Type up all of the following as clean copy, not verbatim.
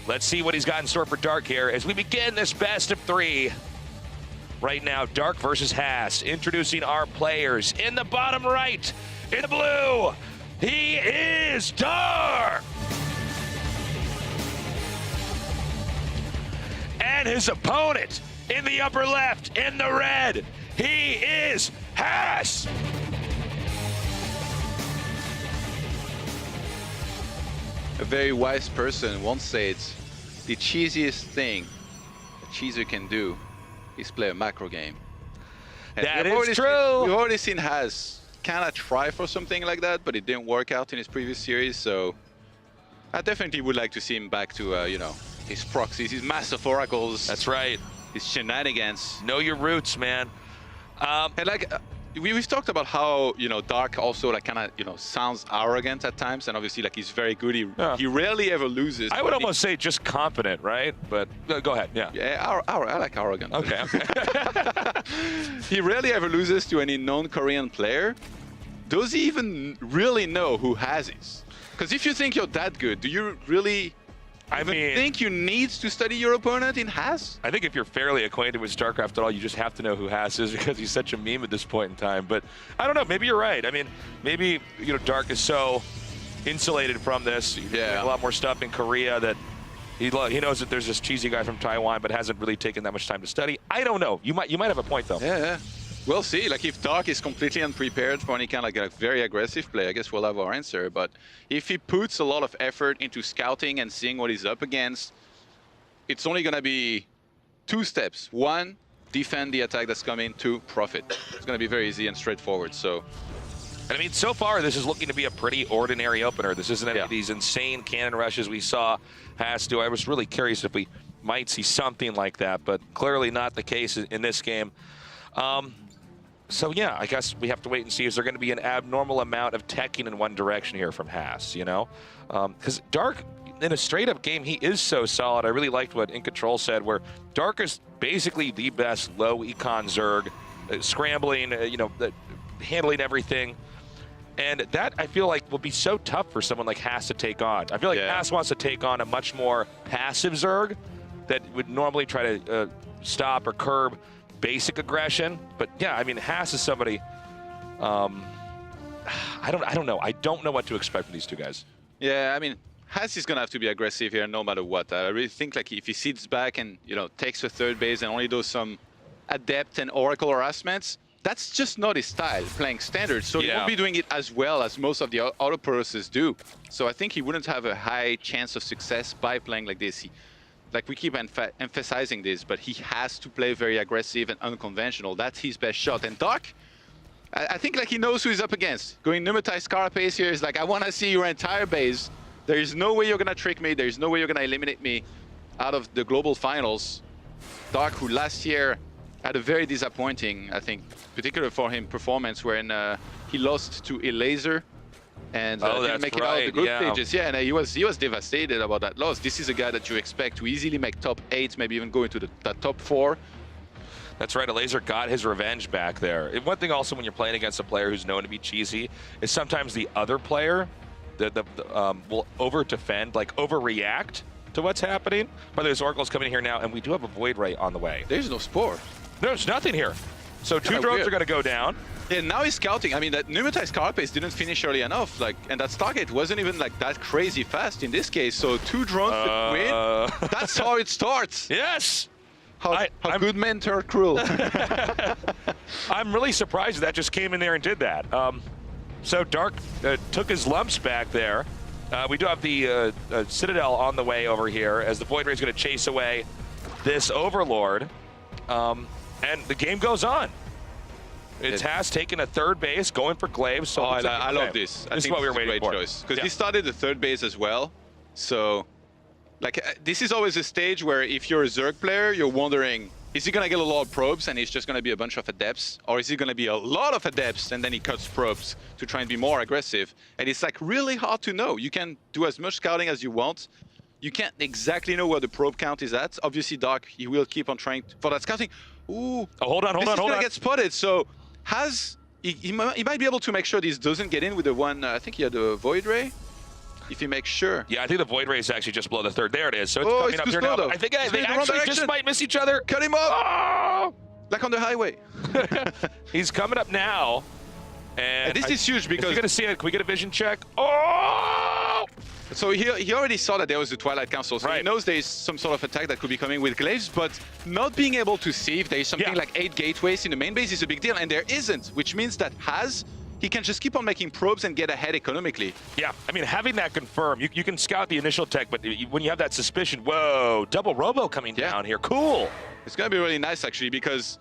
Let's see what he's got in store for Dark here as we begin this best of 3. Right now, Dark versus Haas. Introducing our players. In the bottom right, in the blue, he is Dark! And his opponent in the upper left, in the red, he is Haas! A very wise person once said, the cheesiest thing a cheeser can do is play a macro game. And That is true. We've already seen Haas kind of try for something like that, but it didn't work out in his previous series, so I definitely would like to see him back to, you know, his proxies, his massive oracles. That's right. His shenanigans. Know your roots, man. And like, we've talked about how, you know, Dark also like kind of, you know, sounds arrogant at times, and obviously like he's very good. He rarely ever loses. I would almost say just competent, right? But go ahead, yeah. Yeah, I like arrogant. Okay, okay. He rarely ever loses to any non-Korean player. Does he even really know who Haas is? Because if you think you're that good, do you really think you need to study your opponent in Haas? I think if you're fairly acquainted with StarCraft at all, you just have to know who Haas is because he's such a meme at this point in time. But I don't know, maybe you're right. I mean, maybe, you know, Dark is so insulated from this. Yeah. A lot more stuff in Korea that he knows that there's this cheesy guy from Taiwan, but hasn't really taken that much time to study. I don't know. You might have a point, though. Yeah. We'll see. Like, if Dark is completely unprepared for any kind of like a very aggressive play, I guess we'll have our answer. But if he puts a lot of effort into scouting and seeing what he's up against, it's only going to be 2 steps. 1, defend the attack that's coming. 2, profit. It's going to be very easy and straightforward. So, I mean, so far, this is looking to be a pretty ordinary opener. This isn't any of these insane cannon rushes we saw Haas do. I was really curious if we might see something like that, but clearly not the case in this game. So yeah, I guess we have to wait and see. Is there going to be an abnormal amount of teching in one direction here from Haas, you know? Because Dark, in a straight-up game, he is so solid. I really liked what In Control said, where Dark is basically the best low-econ Zerg, scrambling, you know, handling everything. And that, I feel like, will be so tough for someone like Haas to take on. I feel like Haas wants to take on a much more passive Zerg that would normally try to stop or curb basic aggression. But yeah, I mean, Haas is somebody, I don't know. I don't know what to expect from these two guys. Yeah, I mean, Haas is going to have to be aggressive here no matter what. I really think like if he sits back and, you know, takes the third base and only does some Adept and Oracle harassments, that's just not his style, playing standard. So he won't be doing it as well as most of the other pros do. So I think he wouldn't have a high chance of success by playing like this. Like, we keep emphasizing this, but he has to play very aggressive and unconventional. That's his best shot. And Dark, I think like he knows who he's up against. Going Pneumatized Carapace here is like, I want to see your entire base. There is no way you're going to trick me. There is no way you're going to eliminate me out of the global finals. Dark, who last year had a very disappointing, I think, particularly for him, performance wherein he lost to Elaser. And didn't make it out of the group stages. Yeah, and he was devastated about that loss. This is a guy that you expect to easily make top 8, maybe even go into the top 4. That's right, Elaser got his revenge back there. And one thing also when you're playing against a player who's known to be cheesy is sometimes the other player will over-defend, like overreact to what's happening. By the way, Oracle's coming here now, and we do have a Void Ray on the way. There's no Spore. There's nothing here. So 2 drones are going to go down. Yeah, now he's scouting. I mean, that Pneumatized Carapace didn't finish early enough, like, and that Stargate wasn't even like that crazy fast in this case. So 2 drones to win. That's how it starts. Yes. How good men turn cruel. I'm really surprised that just came in there and did that. So Dark took his lumps back there. We do have the Citadel on the way over here as the Void Ray is going to chase away this Overlord. And the game goes on. It has taken a third base, going for Glaive. So I love this. This is what we were waiting for. Because he started the third base as well. So, like, this is always a stage where if you're a Zerg player, you're wondering, is he going to get a lot of probes and it's just going to be a bunch of Adepts? Or is he going to be a lot of Adepts and then he cuts probes to try and be more aggressive? And it's, like, really hard to know. You can do as much scouting as you want. You can't exactly know where the probe count is at. Obviously, Dark, he will keep on trying for that scouting. Ooh. Oh, hold on. This is going to get spotted. So, he might be able to make sure this doesn't get in with the one, I think he had a Void Ray. if he makes sure. Yeah, I think the Void Ray is actually just below the third. There it is. So it's Oh, coming it's up too here slow, now. though. I think It's they going in the wrong actually just direction. might miss each other. Cut him off! Oh! Like on the highway. He's coming up now. And this is huge because... Is he going to see it? Can we get a vision check? Oh! So he already saw that there was the Twilight Council, so right. he knows there is some sort of attack that could be coming with glaives, but not being able to see if there is something like 8 gateways in the main base is a big deal, and there isn't, which means that he can just keep on making probes and get ahead economically. Yeah, I mean, having that confirmed, you can scout the initial tech, but when you have that suspicion, whoa, double robo coming down here, cool. It's going to be really nice, actually, because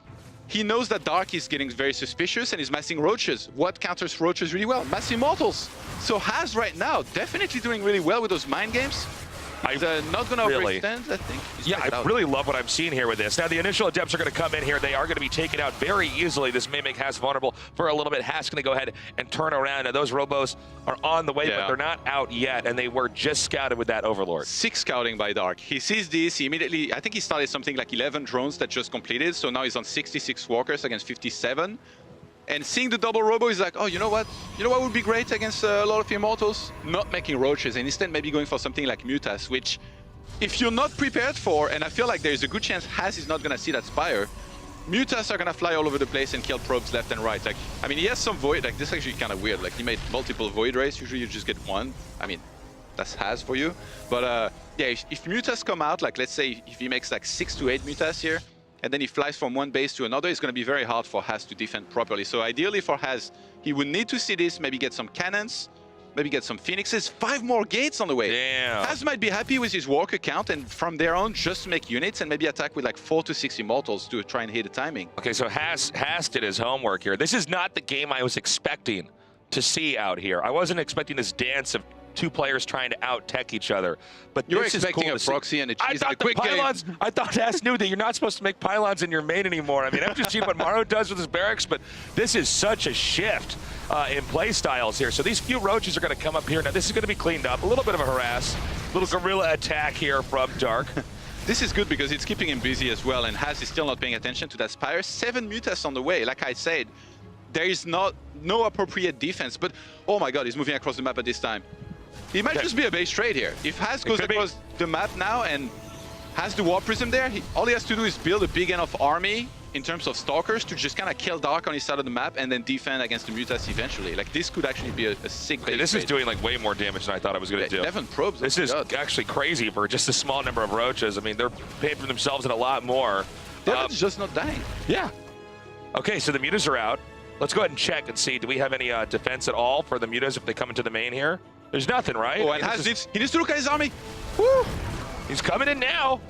he knows that Dark is getting very suspicious and is massing roaches. What counters roaches really well? Mass Immortals. So Has right now definitely doing really well with those mind games. He's not going to overextend, I think. Yeah, I really love what I'm seeing here with this. Now, the initial Adepts are going to come in here. They are going to be taken out very easily. This may make Has vulnerable for a little bit. Has going to go ahead and turn around. Now, those Robos are on the way, but they're not out yet, and they were just scouted with that Overlord. 6 scouting by Dark. He sees this, he immediately, I think he started something like 11 drones that just completed, so now he's on 66 walkers against 57. And seeing the double robo, he's like, oh, you know what? You know what would be great against a lot of Immortals? Not making roaches, and instead maybe going for something like Mutas, which, if you're not prepared for, and I feel like there's a good chance Has is not going to see that Spire, Mutas are going to fly all over the place and kill probes left and right. Like, I mean, he has some Void, like, this is actually kind of weird. Like, he made multiple Void Rays, usually you just get one. I mean, that's Has for you. But, yeah, if Mutas come out, like, let's say if he makes like 6 to 8 Mutas here, and then he flies from one base to another, it's going to be very hard for Has to defend properly. So ideally for Has, he would need to see this, maybe get some cannons, maybe get some Phoenixes, 5 more gates on the way. Damn. Has might be happy with his walker count, and from there on, just make units and maybe attack with like 4 to 6 Immortals to try and hit the timing. Okay, so Has did his homework here. This is not the game I was expecting to see out here. I wasn't expecting this dance of 2 players trying to out-tech each other. But you're this expecting is cool a proxy and a cheese and a quick pylons, game. I thought Has knew that you're not supposed to make pylons in your main anymore. I mean, I've just seen what Maro does with his barracks, but this is such a shift in play styles here. So these few roaches are going to come up here. Now, this is going to be cleaned up. A little bit of a harass, little guerrilla attack here from Dark. This is good because it's keeping him busy as well, and Has is still not paying attention to that Spire. 7 Mutas on the way. Like I said, there is no appropriate defense, but oh my god, he's moving across the map at this time. He might just be a base trade here. If Has goes across the map now and has the Warp Prism there, all he has to do is build a big enough army in terms of Stalkers to just kind of kill Dark on his side of the map and then defend against the Mutas eventually. Like, this could actually be a sick base This trade. is doing like way more damage than I thought it was going to do. 11 probes. This is actually crazy for just a small number of roaches. I mean, they're paying for themselves and a lot more. They're just not dying. Yeah. Okay, so the Mutas are out. Let's go ahead and check and see, do we have any defense at all for the Mutas if they come into the main here? There's nothing, right? Oh, and he needs to look at his army. Woo! He's coming in now.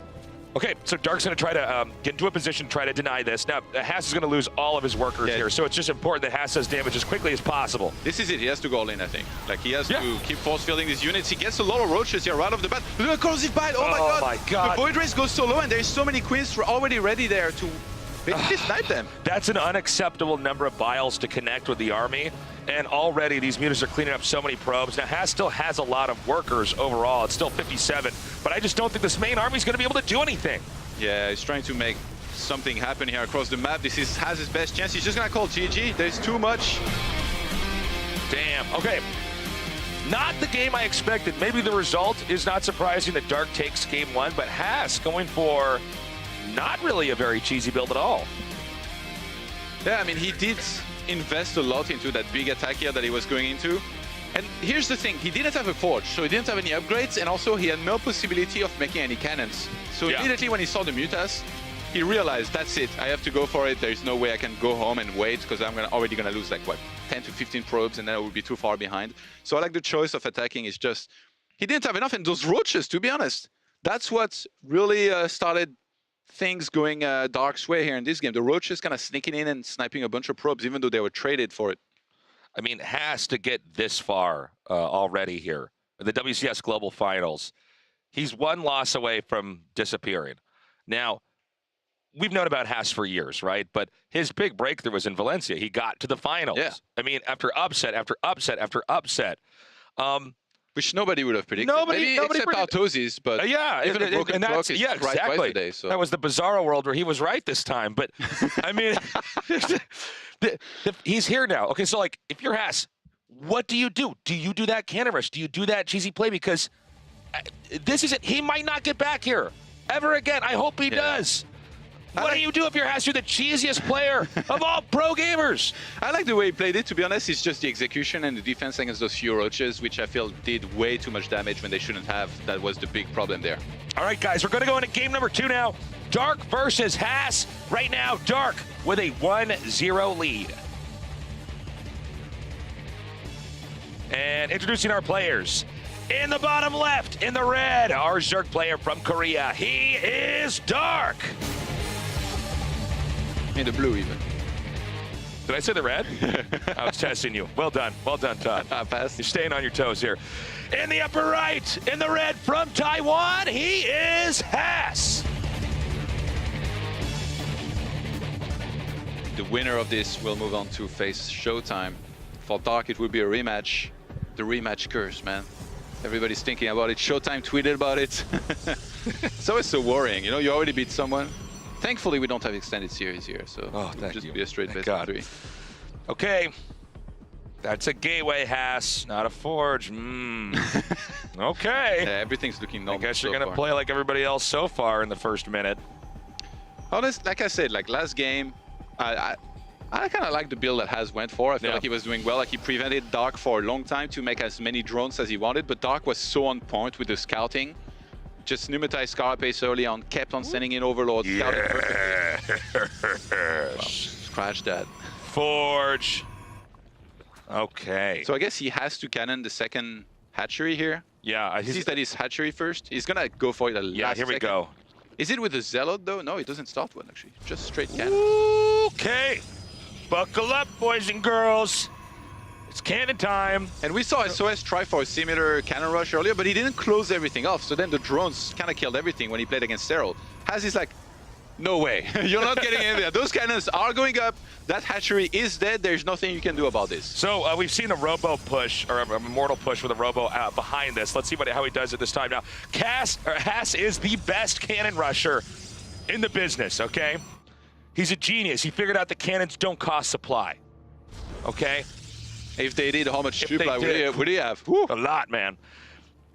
Okay, so Dark's going to try to get into a position, try to deny this. Now, Has is going to lose all of his workers here, so it's just important that Has does damage as quickly as possible. This is it. He has to go all in, I think. Like, he has to keep force-fielding these units. He gets a lot of roaches here right off the bat. Look at Corrosive Bite. Oh, my god. The Void Rays go so low, and there's so many Queens already ready there to basically snipe them. That's an unacceptable number of biles to connect with the army. And already these Mutas are cleaning up so many probes. Now, Has still has a lot of workers overall. It's still 57. But I just don't think this main army is going to be able to do anything. Yeah, he's trying to make something happen here across the map. This is Has his best chance. He's just going to call GG. There's too much. Damn. Okay. Not the game I expected. Maybe the result is not surprising that Dark takes game 1, but Has going for not really a very cheesy build at all. Yeah, I mean, he did invest a lot into that big attack here that he was going into. And here's the thing, he didn't have a forge, so he didn't have any upgrades, and also he had no possibility of making any cannons. So immediately when he saw the Mutas, he realized, that's it, I have to go for it. There's no way I can go home and wait, because I'm already going to lose like, what, 10 to 15 probes, and then I will be too far behind. So I like the choice of attacking is just, he didn't have enough, and those roaches, to be honest, that's what really started things going Dark's way here in this game. The roaches kind of sneaking in and sniping a bunch of probes, even though they were traded for it. I mean, Has to get this far already here. The WCS Global Finals. He's 1 loss away from disappearing. Now, we've known about Has for years, right? But his big breakthrough was in Valencia. He got to the finals. Yeah. I mean, after upset, after upset, after upset. Which nobody would have predicted. Maybe except Artosis, but yeah, even a broken clock is right twice today. So. That was the Bizarro world where he was right this time. But, I mean, he's here now. Okay, so, like, if you're Has, what do you do? Do you do that cannon rush? Do you do that cheesy play? Because this isn't, he might not get back here ever again. I hope he does. What do you do if you're Hass? You're the cheesiest player of all pro gamers. I like the way he played it, to be honest. It's just the execution and the defense against those few roaches, which I feel did way too much damage when they shouldn't have. That was the big problem there. All right, guys, we're going to go into game number 2 now. Dark versus Hass. Right now, Dark with a 1-0 lead. And introducing our players. In the bottom left, in the red, our Zerg player from Korea. He is Dark. In the blue, even. Did I say the red? I was testing you. Well done, Todd. I passed. You're staying on your toes here. In the upper right, in the red from Taiwan, he is Hass. The winner of this will move on to face Showtime. For Dark, it would be a rematch. The rematch curse, man. Everybody's thinking about it. Showtime tweeted about it. It's always so worrying. You know, you already beat someone. Thankfully, we don't have extended series here, so it'll just be a straight best of 3. Okay. That's a gateway, Hass, not a forge. Okay. Yeah, everything's looking normal. I guess you're going to play like everybody else so far in the first minute. Honest, like I said, like last game, I kind of like the build that Hass went for. I feel like he was doing well. Like he prevented Dark for a long time to make as many drones as he wanted, but Dark was so on point with the scouting. Just pneumatized Carapace early on, kept on sending in Overlord, scouting perfectly. Well, scratch that. Forge. Okay. So I guess he has to cannon the second hatchery here. Yeah. He sees that he's hatchery first. He's gonna go for it at last here we second. go. Is it with the Zealot though? No, it doesn't start one actually. Just straight cannon. Okay. Buckle up, boys and girls. It's cannon time. And we saw SOS try for a similar cannon rush earlier, but he didn't close everything off. So then the drones kind of killed everything when he played against Cyril. Hass is like, no way. You're not getting in there. Those cannons are going up. That hatchery is dead. There's nothing you can do about this. So we've seen a robo push, or a mortal push with a robo behind this. Let's see how he does it this time. Now, Hass is the best cannon rusher in the business, okay? He's a genius. He figured out the cannons don't cost supply, okay? If they did, how much supply would he have? Woo. A lot, man.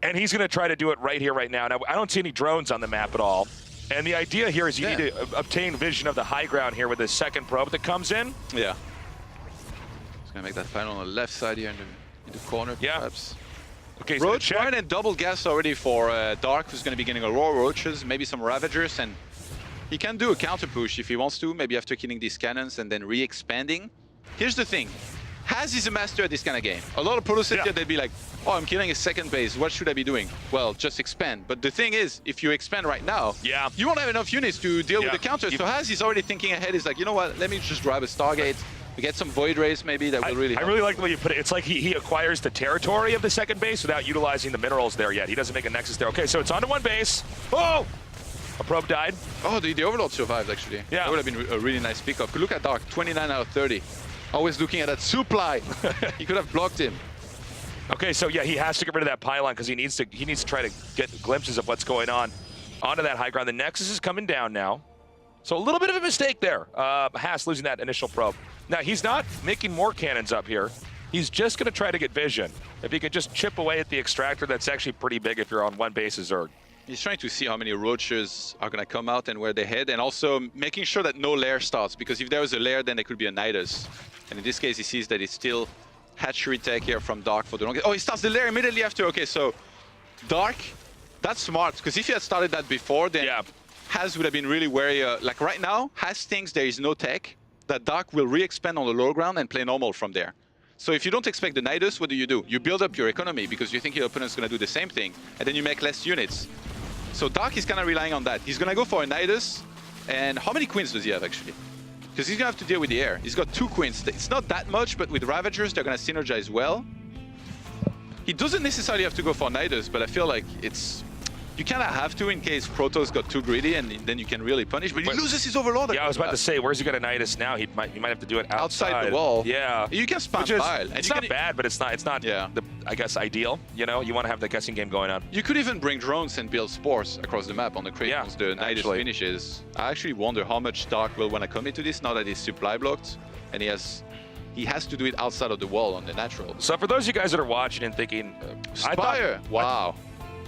And he's going to try to do it right here, right now. Now, I don't see any drones on the map at all. And the idea here is you need to obtain vision of the high ground here with this second probe that comes in. Yeah. He's going to make that final on the left side here in the corner, perhaps. Okay, Roach right, and double gas already for Dark, who's going to be getting a raw Roaches, maybe some Ravagers, and he can do a counter push if he wants to, maybe after killing these cannons and then re-expanding. Here's the thing. Hass is a master at this kind of game. A lot of protos sit here, they'd be like, oh, I'm killing a second base. What should I be doing? Well, just expand. But the thing is, if you expand right now, you won't have enough units to deal with the counters. So Hass is already thinking ahead. He's like, you know what? Let me just grab a Stargate. We get some Void Rays maybe that will really help. I really like the way you put it. It's like he acquires the territory of the second base without utilizing the minerals there yet. He doesn't make a nexus there. Okay, so it's onto one base. Oh! A probe died. Oh, the Overlord survived, actually. Yeah. That would have been a really nice pickup. Look at Dark, 29 out of 30. Always looking at that supply. He could have blocked him. Okay, so yeah, he has to get rid of that pylon because he needs to try to get glimpses of what's going on onto that high ground. The Nexus is coming down now. So a little bit of a mistake there. Hass losing that initial probe. Now, he's not making more cannons up here. He's just going to try to get vision. If he could just chip away at the extractor, that's actually pretty big if you're on one base of Zerg. He's trying to see how many Roaches are going to come out and where they head, and also making sure that no lair starts, because if there was a lair, then there could be a Nidus. And in this case, he sees that it's still hatchery tech here from Dark for the longest. Oh, he starts the lair immediately after. Okay, so Dark, that's smart, because if he had started that before, then Hass would have been really wary. Like right now, Hass thinks there is no tech, that Dark will re-expand on the low ground and play normal from there. So if you don't expect the Nidus, what do? You build up your economy because you think your opponent's going to do the same thing, and then you make less units. So Dark is kind of relying on that. He's going to go for a Nidus. And how many Queens does he have, actually? Because he's going to have to deal with the air. He's got 2 Queens. It's not that much, but with Ravagers, they're going to synergize well. He doesn't necessarily have to go for Nidus, but I feel like it's... You kind of have to in case Protoss got too greedy, and then you can really punish. But he loses his Overlord. Yeah, I was about to say, where's he going to Nidus now? He might have to do it outside the wall. Yeah. You can spam pile. It's not bad, but it's not the, I guess, ideal. You know, you want to have the guessing game going on. You could even bring drones and build spores across the map on the crate once the Nidus finishes. I actually wonder how much Dark will want to commit to this now that he's supply blocked and he has he has to do it outside of the wall on the natural. So for those of you guys that are watching and thinking, Spire, wow.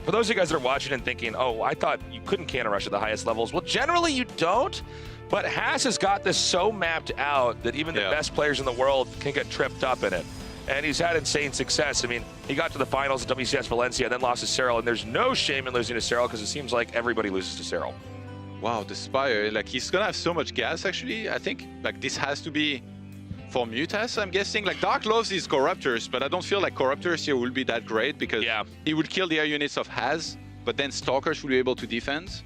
For those of you guys that are watching and thinking, oh, I thought you couldn't cannon rush at the highest levels. Well, generally you don't, but Haas has got this so mapped out that even the best players in the world can get tripped up in it. And he's had insane success. I mean, he got to the finals at WCS Valencia and then lost to Cyril, and there's no shame in losing to Cyril because it seems like everybody loses to Cyril. Wow, the Spire, like he's gonna have so much gas actually. I think like this has to be for Mutas, I'm guessing. Like Dark loves his Corruptors, but I don't feel like Corruptors here will be that great because he would kill the air units of Haz, but then Stalkers will be able to defend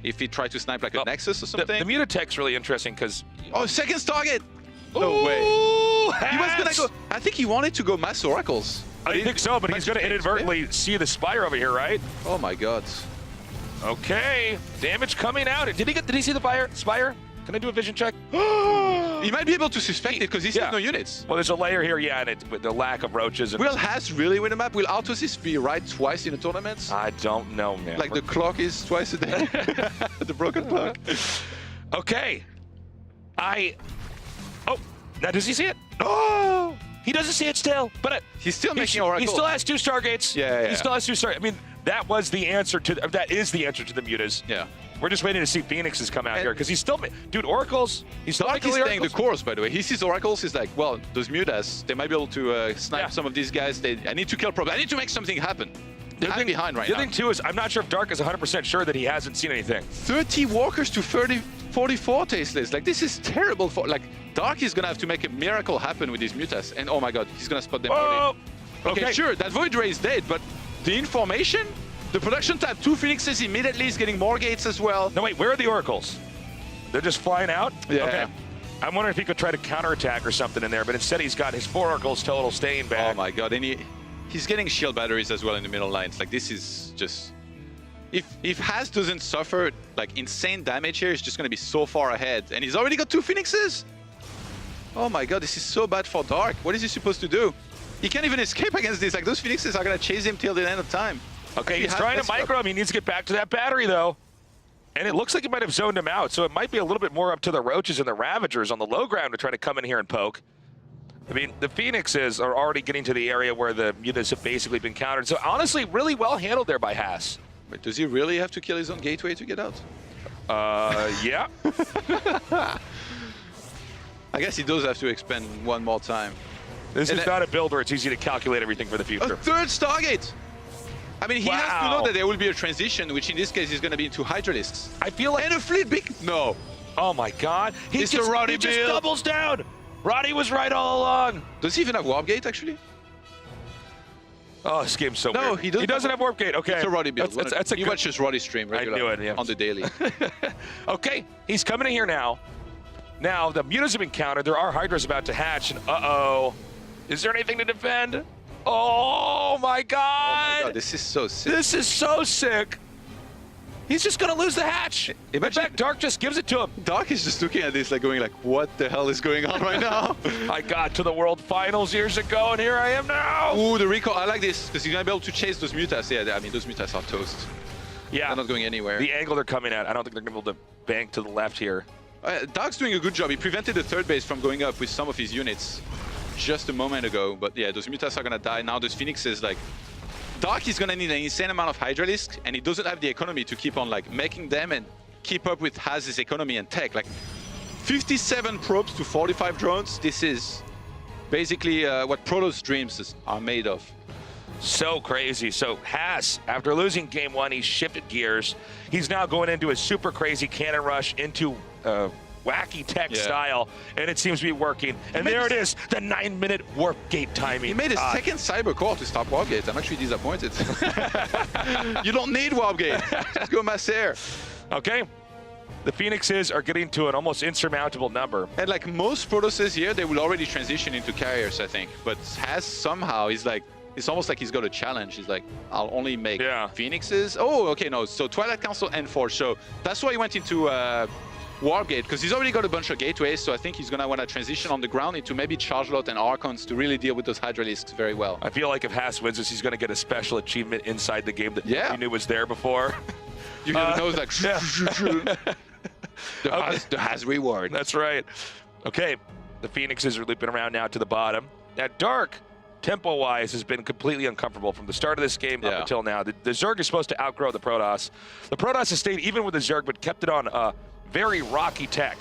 if he tried to snipe like a Nexus or something. The Mutatech's really interesting because... Oh, second target! No way. He was gonna go... I think he wanted to go Mass Oracles. I think so, but he's gonna inadvertently see the Spire over here, right? Oh my god. Okay, damage coming out. Did he see the Spire? Can I do a vision check? He might be able to suspect it because he sees no units. Well, there's a layer here, and with the lack of roaches. And will Haas really win a map? Will Autosys be right twice in the tournaments? I don't know, man. Like the clock is twice a day? The broken clock. Okay. Oh, now does he see it? Oh! He doesn't see it still, but he's still making Oracle. He still has 2 Stargates. Yeah. He still has 2 Stargates. I mean, that is the answer to the Mutas. Yeah. We're just waiting to see Phoenixes come out here because he's still, dude, Oracles. He's still making staying the course, by the way. He sees Oracles. He's like, well, those Mutas, they might be able to snipe some of these guys. I need to kill Probe. I need to make something happen. I'm behind right now. The other thing too is I'm not sure if Dark is 100% sure that he hasn't seen anything. 30 walkers to 44 tasteless. Like this is terrible for like Dark is gonna have to make a miracle happen with these Mutas. And oh my god, he's gonna spot them early. Okay, sure, that Void Ray is dead, but the information. The production tab, 2 Phoenixes immediately is getting more gates as well. No, wait, where are the Oracles? They're just flying out? Yeah. Okay. I'm wondering if he could try to counterattack or something in there, but instead he's got his 4 Oracles total staying back. Oh my god, and he's getting shield batteries as well in the middle lines. Like this is just... If Haz doesn't suffer like insane damage here, he's just gonna be so far ahead. And he's already got 2 Phoenixes? Oh my god, this is so bad for Dark. What is he supposed to do? He can't even escape against this. Like those Phoenixes are gonna chase him till the end of time. Okay, he's trying to micro him. He needs to get back to that battery, though. And it looks like he might have zoned him out, so it might be a little bit more up to the Roaches and the Ravagers on the low ground to try to come in here and poke. I mean, the Phoenixes are already getting to the area where the Mutas have basically been countered. So honestly, really well handled there by Haas. Wait, does he really have to kill his own gateway to get out? Yeah. I guess he does have to expend one more time. This is not a build where it's easy to calculate everything for the future. A 3rd Stargate! I mean, he has to know that there will be a transition, which in this case is going to be into Hydralisks. I feel like... And a fleet big... No. Oh my god. He just build. doubles down. Roddy was right all along. Does he even have Warp Gate, actually? Oh, this game's so weird. No, he doesn't have Warp Gate. Okay. It's a Roddy build. You watch his Roddy stream regularly. I knew it, yeah. On the daily. Okay, he's coming in here now. Now, the Mutas have been countered. There are Hydras about to hatch, and uh-oh. Is there anything to defend? Oh my god! Oh my god, this is so sick. This is so sick. He's just gonna lose the hatch. In fact, Dark just gives it to him. Dark is just looking at this like going like, what the hell is going on right now? I got to the World Finals years ago, and here I am now. Ooh, the recall. I like this, because he's gonna be able to chase those Mutas. Yeah, I mean, those Mutas are toast. Yeah. They're not going anywhere. The angle they're coming at, I don't think they're gonna be able to bank to the left here. Dark's doing a good job. He prevented the 3rd base from going up with some of his units just a moment ago, but yeah, those Mutas are gonna die. Now those Phoenixes, like, Dark is gonna need an insane amount of Hydralisks, and he doesn't have the economy to keep on like making them and keep up with Haz's economy and tech. Like 57 probes to 45 drones. This is basically what Protoss dreams are made of. So crazy. So Haz, after losing game 1, he shifted gears. He's now going into a super crazy cannon rush into wacky tech style, and it seems to be working. And there it is, the 9-minute warp gate timing. He made a second cyber core to stop warp gate. I'm actually disappointed. You don't need warp gate. Just go mass air. Okay. The Phoenixes are getting to an almost insurmountable number. And like most Protosses here, they will already transition into carriers, I think. But Haz somehow, he's like, it's almost like he's got a challenge. He's like, I'll only make Phoenixes. Oh, okay, no. So Twilight Council and Forge. So that's why he went into Warp Gate, because he's already got a bunch of gateways. So I think he's going to want to transition on the ground into maybe Chargelot and Archons to really deal with those Hydralisks very well. I feel like if Haz wins this, he's going to get a special achievement inside the game that he knew was there before. You know, it's like, the Haz reward. That's right. Okay, The Phoenixes are looping around now to the bottom. Now, Dark, tempo-wise, has been completely uncomfortable from the start of this game up until now. The Zerg is supposed to outgrow the Protoss. The Protoss has stayed even with the Zerg, but kept it on very rocky tech.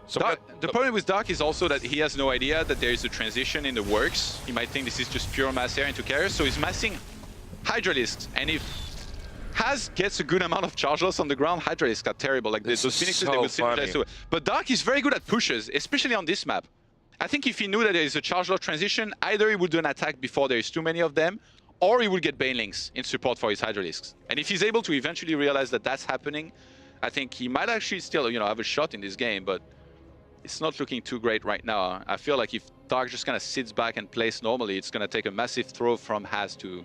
So the problem with Dark is also that he has no idea that there is a transition in the works. He might think this is just pure mass air into carriers, so he's massing Hydralisks. And if Haz gets a good amount of charge loss on the ground, Hydralisks are terrible. Like those Phoenixes, they will synergize to it. But Dark is very good at pushes, especially on this map. I think if he knew that there is a charge loss transition, either he would do an attack before there is too many of them, or he would get Banelings in support for his Hydralisks. And if he's able to eventually realize that that's happening, I think he might actually still, have a shot in this game, but it's not looking too great right now. I feel like if Dark just kind of sits back and plays normally, it's going to take a massive throw from Haz to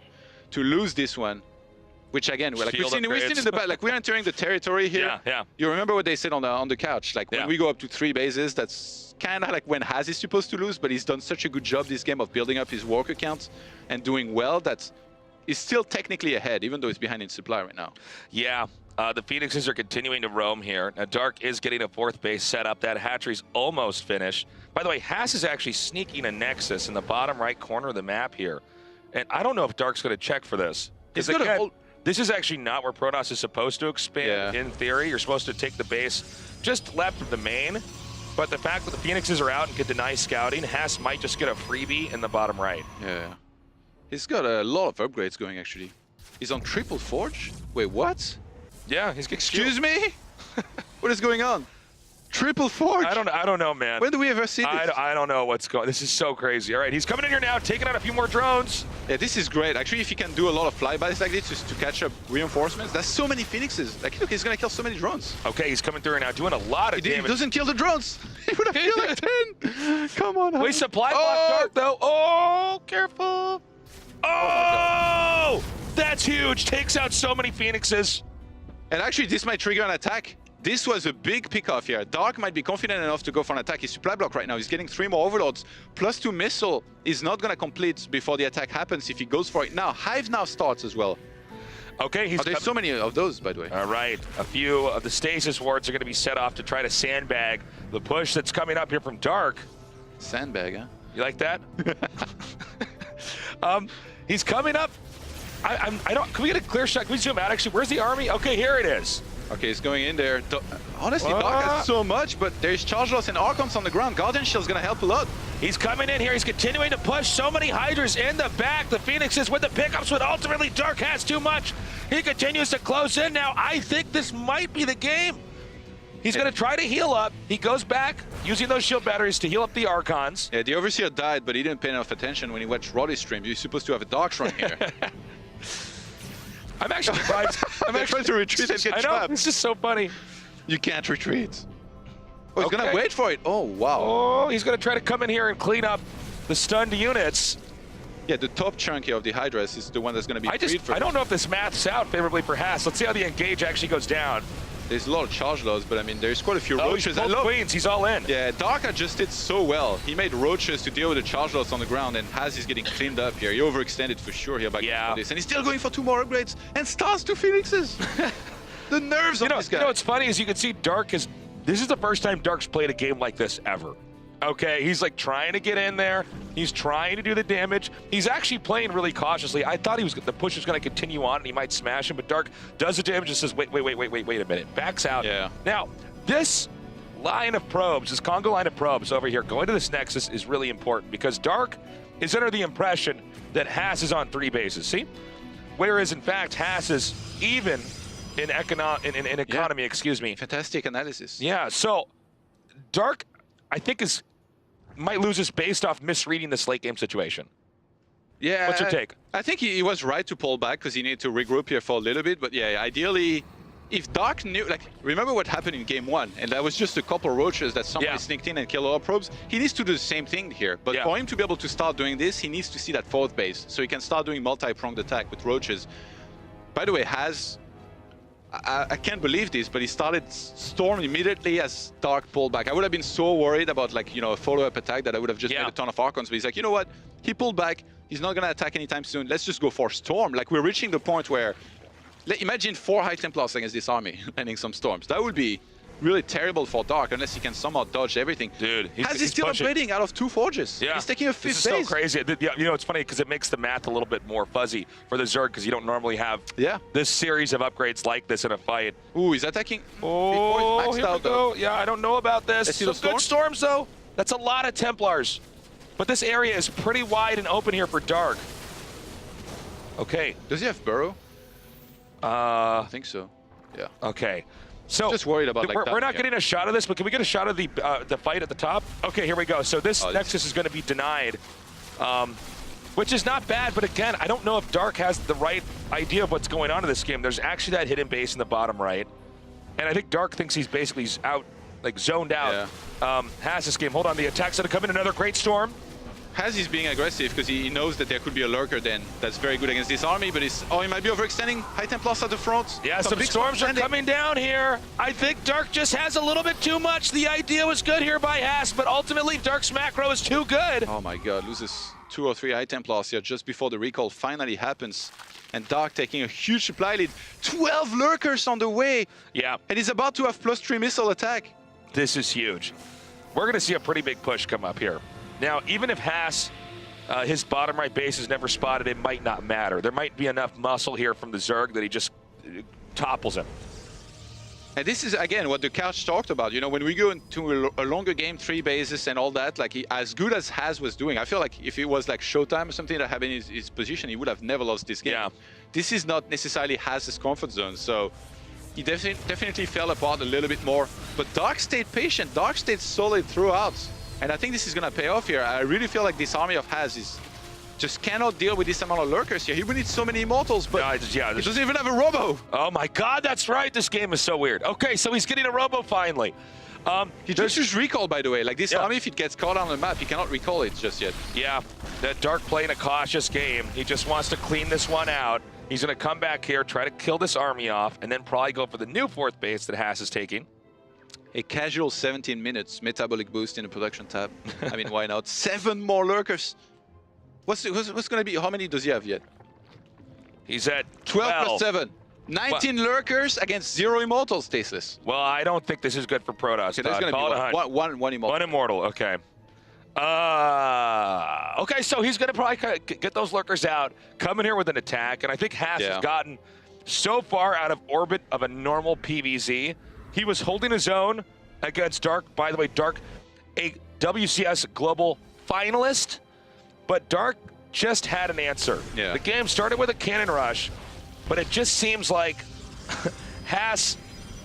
lose this one. Which again, we've seen in the back, like we're entering the territory here. Yeah. You remember what they said on the couch? Like when we go up to 3 bases, that's kind of like when Haz is supposed to lose, but he's done such a good job this game of building up his work account and doing well that he's still technically ahead, even though he's behind in supply right now. Yeah. The Phoenixes are continuing to roam here. Now, Dark is getting a 4th base set up. That hatchery's almost finished. By the way, Haz is actually sneaking a Nexus in the bottom right corner of the map here. And I don't know if Dark's going to check for this. Because again, this is actually not where Protoss is supposed to expand. In theory, you're supposed to take the base just left of the main. But the fact that the Phoenixes are out and can deny scouting, Haz might just get a freebie in the bottom right. Yeah. He's got a lot of upgrades going, actually. He's on triple forge? Wait, what? Yeah, he's getting Excuse me? What is going on? Triple forge? I don't know, man. When do we ever see this? I don't know what's going on. This is so crazy. All right, he's coming in here now, taking out a few more drones. Yeah, this is great. Actually, if he can do a lot of flybys like this just to catch up reinforcements, that's so many Phoenixes. Like, look, he's going to kill so many drones. Okay, he's coming through now, doing a lot of damage. He doesn't kill the drones. He would have killed like 10. Come on. We supply block Dark, though. Oh, careful. Oh, that's huge. Takes out so many Phoenixes. And actually, this might trigger an attack. This was a big pick-off here. Dark might be confident enough to go for an attack. His supply block right now, he's getting 3 more overlords. Plus 2 missile is not going to complete before the attack happens if he goes for it now. Hive now starts as well. Okay, there's so many of those, by the way. All right, a few of the stasis wards are going to be set off to try to sandbag the push that's coming up here from Dark. Sandbag, huh? You like that? He's coming up. I don't. Can we get a clear shot? Can we zoom out? Actually, where's the army? Okay, here it is. Okay, he's going in there. Honestly, Dark has so much, but there's charge loss and Archons on the ground. Guardian Shield's gonna help a lot. He's coming in here. He's continuing to push. So many Hydras in the back. The Phoenixes with the pickups, but ultimately Dark has too much. He continues to close in now. I think this might be the game. He's going to try to heal up. He goes back, using those shield batteries to heal up the Archons. Yeah, the Overseer died, but he didn't pay enough attention when he watched Roddy's stream. You're supposed to have a Dark run here. I'm actually surprised. I'm actually trying to retreat and get trapped. It's just so funny. You can't retreat. Oh, he's going to wait for it. Oh, wow. Oh, he's going to try to come in here and clean up the stunned units. Yeah, the top chunk here of the Hydras is the one that's going to be freed for I don't know if this maths out favorably for Haz. Let's see how the engage actually goes down. There's a lot of charge loss, but I mean, there's quite a few roaches. Queens, he's all in. Yeah, Dark adjusted so well. He made roaches to deal with the charge loss on the ground, and Haz is getting cleaned up here. He overextended for sure here by this, and he's still going for 2 more upgrades, and stars 2 Phoenixes. The nerves of this guy. You know what's funny is you can see Dark is. This is the first time Dark's played a game like this ever. Okay, he's like trying to get in there. He's trying to do the damage. He's actually playing really cautiously. I thought the push was going to continue on and he might smash him, but Dark does the damage and says, wait a minute. Backs out. Yeah. Now, this line of probes, this Congo line of probes over here, going to this Nexus is really important because Dark is under the impression that Haz is on 3 bases. See? Whereas, in fact, Haz is even in economy, excuse me. Fantastic analysis. Yeah, so Dark, I think, might lose this based off misreading this late game situation. Yeah. What's your take? I think he was right to pull back because he needed to regroup here for a little bit. But yeah, ideally, if Dark knew, like, remember what happened in game 1, and that was just a couple roaches that somebody sneaked in and killed all our probes. He needs to do the same thing here. But for him to be able to start doing this, he needs to see that 4th base, so he can start doing multi-pronged attack with roaches. By the way, I can't believe this, but he started Storm immediately as Dark pulled back. I would have been so worried about, like, you know, a follow-up attack that I would have just made a ton of Archons. But he's like, you know what? He pulled back. He's not going to attack anytime soon. Let's just go for Storm. Like, we're reaching the point where, imagine 4 High Templars against this army, landing some Storms. That would be really terrible for Dark unless he can somehow dodge everything. Dude, he's still upgrading out of 2 forges. Yeah. He's taking a 5th base. This is so crazy. You know, it's funny because it makes the math a little bit more fuzzy for the Zerg because you don't normally have this series of upgrades like this in a fight. Ooh, he's attacking. Oh, maxed here out, we go. Yeah, I don't know about this. Some good storms, though. That's a lot of Templars. But this area is pretty wide and open here for Dark. Okay. Does he have Burrow? I think so. Yeah. Okay. So just worried about we're not getting a shot of this, but can we get a shot of the fight at the top? Okay, here we go. So this Nexus is going to be denied, which is not bad. But again, I don't know if Dark has the right idea of what's going on in this game. There's actually that hidden base in the bottom right, and I think Dark thinks he's basically out, like zoned out. Has this game. Hold on, the attack's going to come in. Another great storm. He's being aggressive because he knows that there could be a lurker then that's very good against this army, but he might be overextending. High Templars at the front. Yeah, some storms are coming down here. I think Dark just has a little bit too much. The idea was good here by Haas, but ultimately Dark's macro is too good. Oh my god, loses 2 or 3 High Templars here just before the recall finally happens. And Dark taking a huge supply lead. 12 lurkers on the way. Yeah. And he's about to have +3 missile attack. This is huge. We're going to see a pretty big push come up here. Now, even if Haas, his bottom right base is never spotted, it might not matter. There might be enough muscle here from the Zerg that he just topples him. And this is, again, what the couch talked about. You know, when we go into a longer game, 3 bases and all that, like, as good as Haas was doing, I feel like if it was like Showtime or something that happened in his position, he would have never lost this game. Yeah. This is not necessarily Haas's comfort zone, so he definitely fell apart a little bit more. But Dark stayed patient. Dark stayed solid throughout. And I think this is going to pay off here. I really feel like this army of Haas just cannot deal with this amount of lurkers here. He will need so many immortals, but he doesn't even have a robo. Oh my god, that's right. This game is so weird. Okay, so he's getting a robo finally. He just used recall, by the way. Like this army, if it gets caught on the map, he cannot recall it just yet. Yeah, that Dark playing a cautious game. He just wants to clean this one out. He's going to come back here, try to kill this army off, and then probably go for the new 4th base that Haas is taking. A casual 17 minutes metabolic boost in the production tab. I mean, why not? 7 more lurkers. What's going to be? How many does he have yet? He's at 12 + 7. 19 lurkers against 0 immortals, Tasteless. Well, I don't think this is good for Protoss. Okay, there's going to be one immortal. One immortal, okay. Okay, so he's going to probably get those lurkers out, come in here with an attack, and I think Haas has gotten so far out of orbit of a normal PvZ. He was holding his own against Dark. By the way, Dark, a WCS global finalist, but Dark just had an answer. Yeah. The game started with a cannon rush, but it just seems like Haas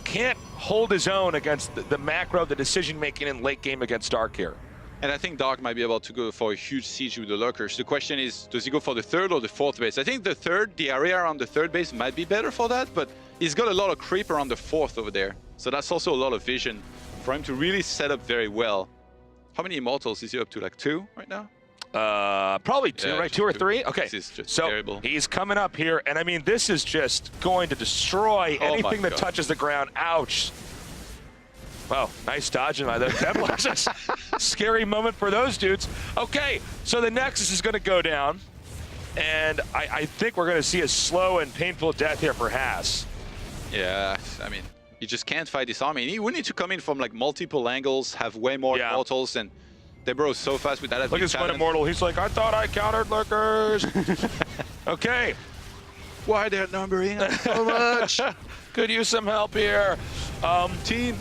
can't hold his own against the macro, the decision-making in late game against Dark here. And I think Dark might be able to go for a huge siege with the lurkers. The question is, does he go for the 3rd or the 4th base? I think the area around the 3rd base might be better for that, but he's got a lot of creep around the 4th over there. So that's also a lot of vision for him to really set up very well. How many immortals is he up to? Like 2 right now? Probably 2, right? 2 or 3? Okay. This is just so terrible. He's coming up here, and I mean, this is just going to destroy anything that touches the ground. Ouch. Wow, nice dodging by those Templars. Scary moment for those dudes. Okay, so the Nexus is going to go down, and I think we're going to see a slow and painful death here for Haas. Yeah, I mean, you just can't fight this army. He would need to come in from like multiple angles, have way more immortals, and they bro so fast with that. Look at this one immortal. He's like, I thought I countered lurkers. Okay. Why they're numbering so much? Could use some help here. Team.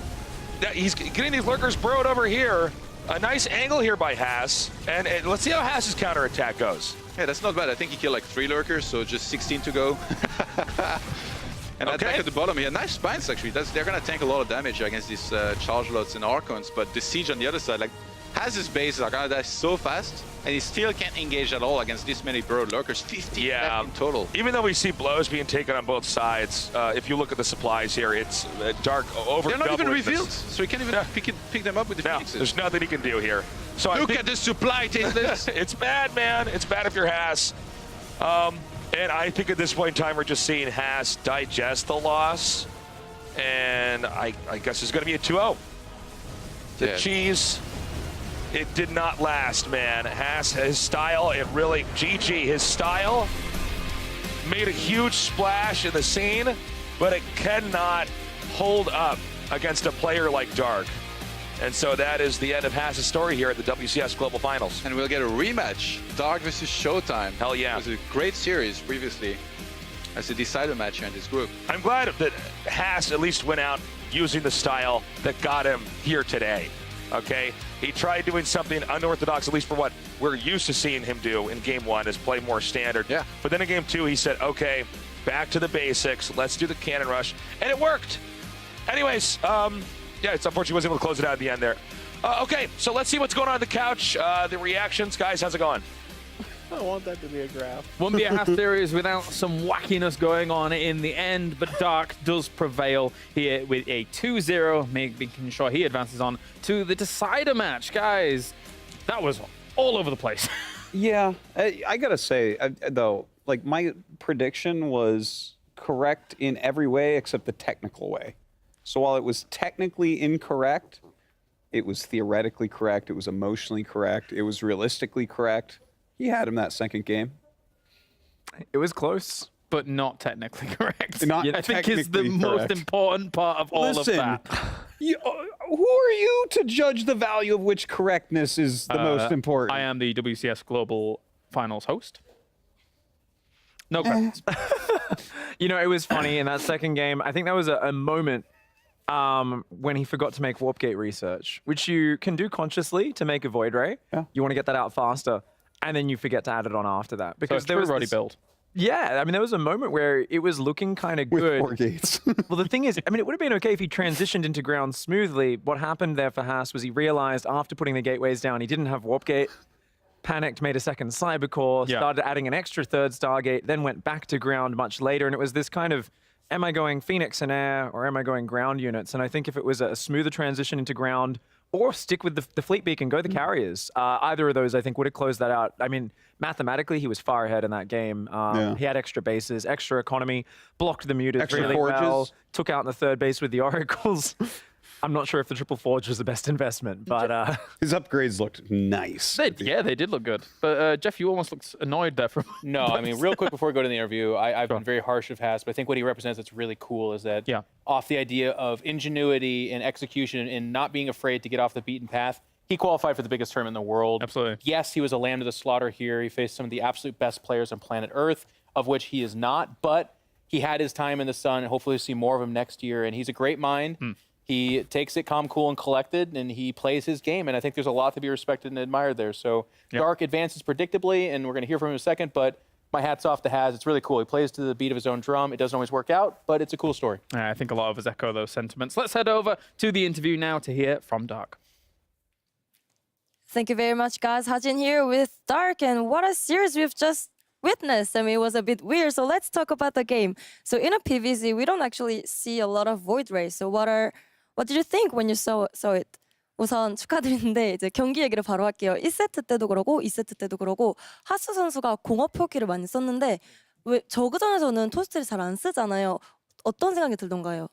He's getting these lurkers broed over here. A nice angle here by Haas. And let's see how Haas's counterattack goes. Yeah, that's not bad. I think he killed like 3 lurkers, so just 16 to go. And attack at the bottom here. Nice spines, actually. They're going to tank a lot of damage against these charge lots and Archons, but the siege on the other side, like, Haas's bases are going to die so fast, and he still can't engage at all against this many broad lurkers. 15 left in total. Even though we see blows being taken on both sides, if you look at the supplies here, it's Dark over. They're not even revealed, so he can't even pick them up with the Phoenixes. There's nothing he can do here. So look at the supply, Tasteless. It's bad, man. It's bad if you're Haas. And I think at this point in time, we're just seeing Haas digest the loss. And I guess it's going to be a 2-0. The cheese, it did not last, man. Haas, his style, it really, GG, his style made a huge splash in the scene, but it cannot hold up against a player like Dark. And so that is the end of Haas's story here at the WCS Global Finals. And we'll get a rematch, Dark versus Showtime. Hell yeah. It was a great series previously as a decider match here in this group. I'm glad that Haas at least went out using the style that got him here today. Okay, he tried doing something unorthodox, at least for what we're used to seeing him do in game one, is play more standard. Yeah. But then in game two, he said, okay, back to the basics. Let's do the cannon rush. And it worked. Anyways, yeah, it's unfortunate he wasn't able to close it out at the end there. Okay, so let's see what's going on the couch. The reactions. Guys, how's it going? I want that to be a graph. Won't be a half series without some wackiness going on in the end, but Dark does prevail here with a 2-0, making sure he advances on to the decider match. Guys, that was all over the place. Yeah, I gotta say, though, like my prediction was correct in every way except the technical way. So while it was technically incorrect, it was theoretically correct, it was emotionally correct, it was realistically correct. He had him that second game. It was close, but not technically correct. Not I think is the technically most correct. important part of all of that. Who are you to judge the value of which correctness is the most important? I am the WCS Global Finals host. No questions. You know, it was funny in that second game. I think there was a moment when he forgot to make warp gate research, which you can do consciously to make a void ray. Yeah. You want to get that out faster, and then you forget to add it on after that because So there was already this, built. Yeah, I mean, there was a moment where it was looking kind of With good. 4 gates. Well, the thing is, I mean, it would have been okay if he transitioned into ground smoothly. What happened there for Haas was he realized after putting the gateways down, he didn't have warp gate. Panicked, made a second cyber core, started adding an extra third Stargate, then went back to ground much later. And it was this kind of, am I going Phoenix and air or am I going ground units? And I think if it was a smoother transition into ground or stick with the fleet beacon, go the carriers, either of those I think would have closed that out. I mean, mathematically, he was far ahead in that game. He had extra bases, extra economy, blocked the muters Extra really forges. well, took out the third base with the oracles. I'm not sure if the triple forge was the best investment, but His upgrades looked nice. They did look good. But Jeff, you almost looked annoyed there for No, I mean, real quick before we go to the interview, I've been very harsh of Haas, but I think what he represents that's really cool is that off the idea of ingenuity and execution and not being afraid to get off the beaten path, he qualified for the biggest tournament in the world. Absolutely. Yes, he was a lamb to the slaughter here. He faced some of the absolute best players on planet Earth, of which he is not, but he had his time in the sun, and hopefully we'll see more of him next year, and he's a great mind. He takes it calm, cool, and collected, and he plays his game. And I think there's a lot to be respected and admired there. So Dark advances predictably, and we're going to hear from him in a second. But my hat's off to Haz. It's really cool. He plays to the beat of his own drum. It doesn't always work out, but it's a cool story. I think a lot of us echo those sentiments. Let's head over to the interview now to hear from Dark. Thank you very much, guys. Hajin here with Dark, and what a series we've just witnessed. I mean, it was a bit weird. So let's talk about the game. So in a PvZ, we don't actually see a lot of void rays. So what did you think when you saw it? 우선 축하드리는데 이제 경기 얘기를 바로 할게요. 1세트 때도 그러고 2세트 때도 그러고 하스 선수가 공업 표기를 많이 썼는데 왜 저그전에서는 토스트를 잘 안 쓰잖아요. 어떤 생각이 들던가요?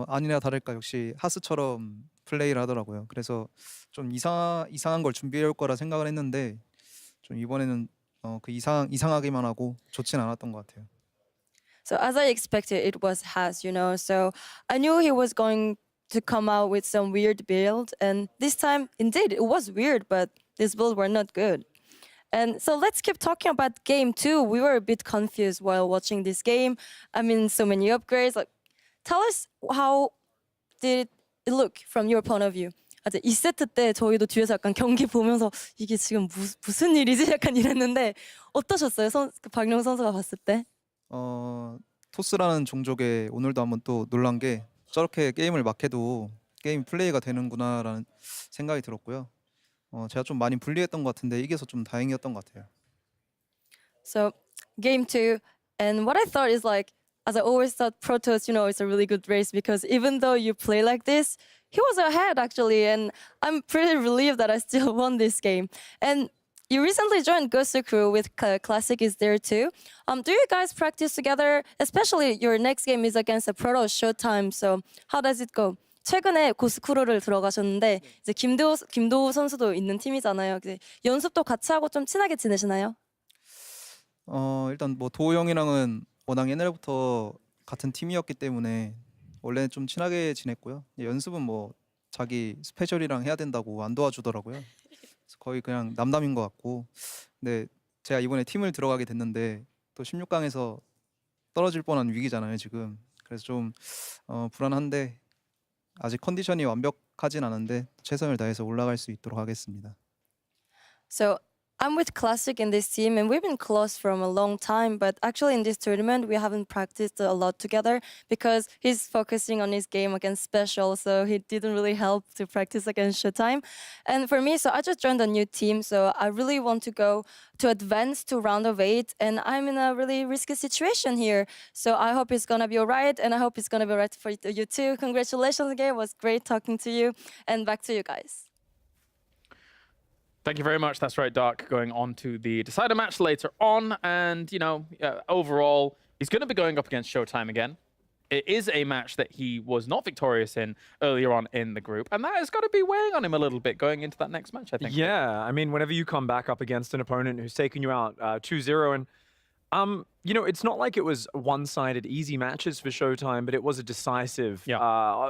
아니나 다를까 역시 하스처럼 플레이를 하더라고요. 그래서 좀 이상한 걸 준비해 올 거라 생각을 했는데 좀 이번에는 그 이상하기만 하고 좋진 않았던 것 같아요. So as I expected, it was Has, you know. So I knew he was going to come out with some weird build. And this time, indeed, it was weird, but these builds were not good. And so let's keep talking about game 2. We were a bit confused while watching this game. I mean, so many upgrades. Like, tell us how did it look from your point of view? 2세트 때 저희도 뒤에서 약간 경기 보면서 이게 지금 무슨 일이지? 약간 이랬는데 어떠셨어요? 박용 선수가 봤을 때? 토스라는 종족에 오늘도 한번 또 놀란 게 저렇게 게임을 막 해도 게임 플레이가 되는구나라는 생각이 들었고요. 제가 좀 많이 불리했던 것 같은데 이겨서 좀 다행이었던 것 같아요. So game 2, and what I thought is like, as I always thought, Protoss, you know, it's a really good race because even though you play like this, he was ahead actually, and I'm pretty relieved that I still won this game. And you recently joined Ghost Crew with Classic is there too. Do you guys practice together? Especially your next game is against a Protoss Showtime. So how does it go? 최근에 고스크루를 들어가셨는데 이제 김도우 선수도 있는 팀이잖아요. 이제 연습도 같이 하고 좀 친하게 지내시나요? 일단 뭐 도우 형이랑은 워낙 옛날부터 같은 팀이었기 때문에 원래는 좀 친하게 지냈고요. 연습은 뭐 자기 스페셜이랑 해야 된다고 안 도와주더라고요. 그래서 거의 그냥 남남인 것 같고. 근데 제가 이번에 팀을 들어가게 됐는데 또 16강에서 떨어질 뻔한 위기잖아요, 지금. 그래서 좀 불안한데 아직 컨디션이 완벽하진 않은데 최선을 다해서 올라갈 수 있도록 하겠습니다. So I'm with Classic in this team, and we've been close from a long time. But actually, in this tournament, we haven't practiced a lot together because he's focusing on his game against Special, so he didn't really help to practice against Showtime. And for me, so I just joined a new team, so I really want to go to advance to round of 8, and I'm in a really risky situation here. So I hope it's gonna be alright, and I hope it's gonna be alright for you too. Congratulations again. It was great talking to you, and back to you guys. Thank you very much. That's right, Dark. Going on to the decider match later on. And, you know, overall, he's going to be going up against Showtime again. It is a match that he was not victorious in earlier on in the group. And that has got to be weighing on him a little bit going into that next match, I think. Yeah, I mean, whenever you come back up against an opponent who's taken you out 2-0 and you know, it's not like it was one-sided easy matches for Showtime, but it was a decisive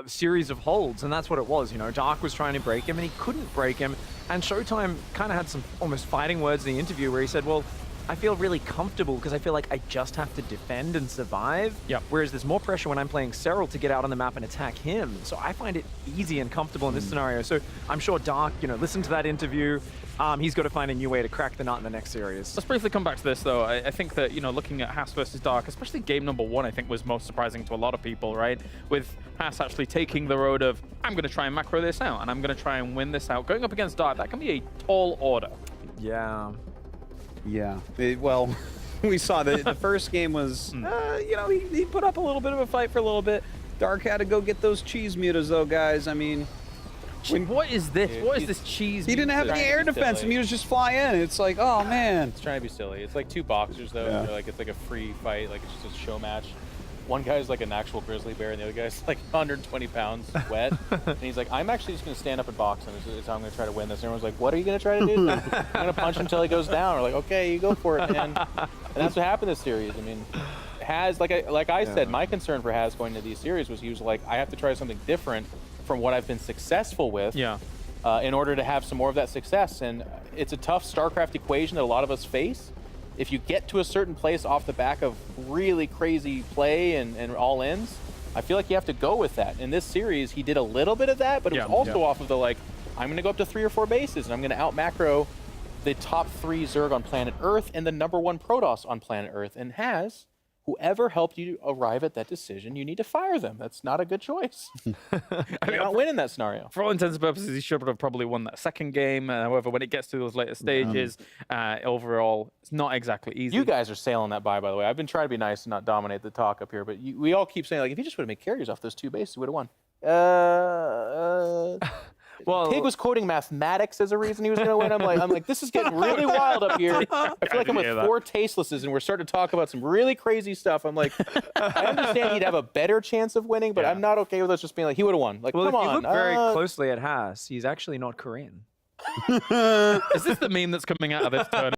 series of holds, and that's what it was. You know, Dark was trying to break him, and he couldn't break him. And Showtime kind of had some almost fighting words in the interview where he said, well, I feel really comfortable because I feel like I just have to defend and survive. Whereas there's more pressure when I'm playing Serral to get out on the map and attack him. So I find it easy and comfortable in this scenario. So I'm sure Dark, you know, listen to that interview. He's got to find a new way to crack the nut in the next series. Let's briefly come back to this, though. I think that, you know, looking at Haas versus Dark, especially game number 1, I think was most surprising to a lot of people, right? With Haas actually taking the road of, I'm going to try and macro this out, and I'm going to try and win this out. Going up against Dark, that can be a tall order. Yeah. Well, we saw that the first game was, you know, he put up a little bit of a fight for a little bit. Dark had to go get those cheese mutas, though, guys. I mean, what is this? What is this cheese? He didn't have any air defense, and mutas just fly in. It's like, oh man. It's trying to be silly. It's like 2 boxers though. Yeah. Like it's like a free fight, like it's just a show match. One guy's like an actual grizzly bear, and the other guy's like 120 pounds wet. And he's like, I'm actually just going to stand up and box him. Is how I'm going to try to win this. And everyone's like, what are you going to try to do? I'm going to punch him until he goes down. We're like, okay, you go for it, man. And that's what happened this series. I mean, Haz, like I said, my concern for Haz going into these series was he was like, I have to try something different from what I've been successful with in order to have some more of that success. And it's a tough StarCraft equation that a lot of us face. If you get to a certain place off the back of really crazy play and all-ins, I feel like you have to go with that. In this series, he did a little bit of that, but it was also off of the, like, I'm going to go up to 3 or 4 bases, and I'm going to out-macro the top 3 Zerg on planet Earth and the #1 Protoss on planet Earth. And Haz, whoever helped you arrive at that decision, you need to fire them. That's not a good choice. You're not winning that scenario. For all intents and purposes, he should have probably won that second game. However, when it gets to those later stages, overall, it's not exactly easy. You guys are sailing that by the way. I've been trying to be nice and not dominate the talk up here, but we all keep saying, like, if you just would have made carriers off those 2 bases, we would have won. Well, Pig was quoting mathematics as a reason he was going to win. I'm like, this is getting really wild up here. I feel like I'm with 4 tastelesses, and we're starting to talk about some really crazy stuff. I'm like, I understand he'd have a better chance of winning, but I'm not okay with us just being like, he would have won. Like, Well, come if you on. look very closely at Haas, he's actually not Korean. Is this the meme that's coming out of this tournament?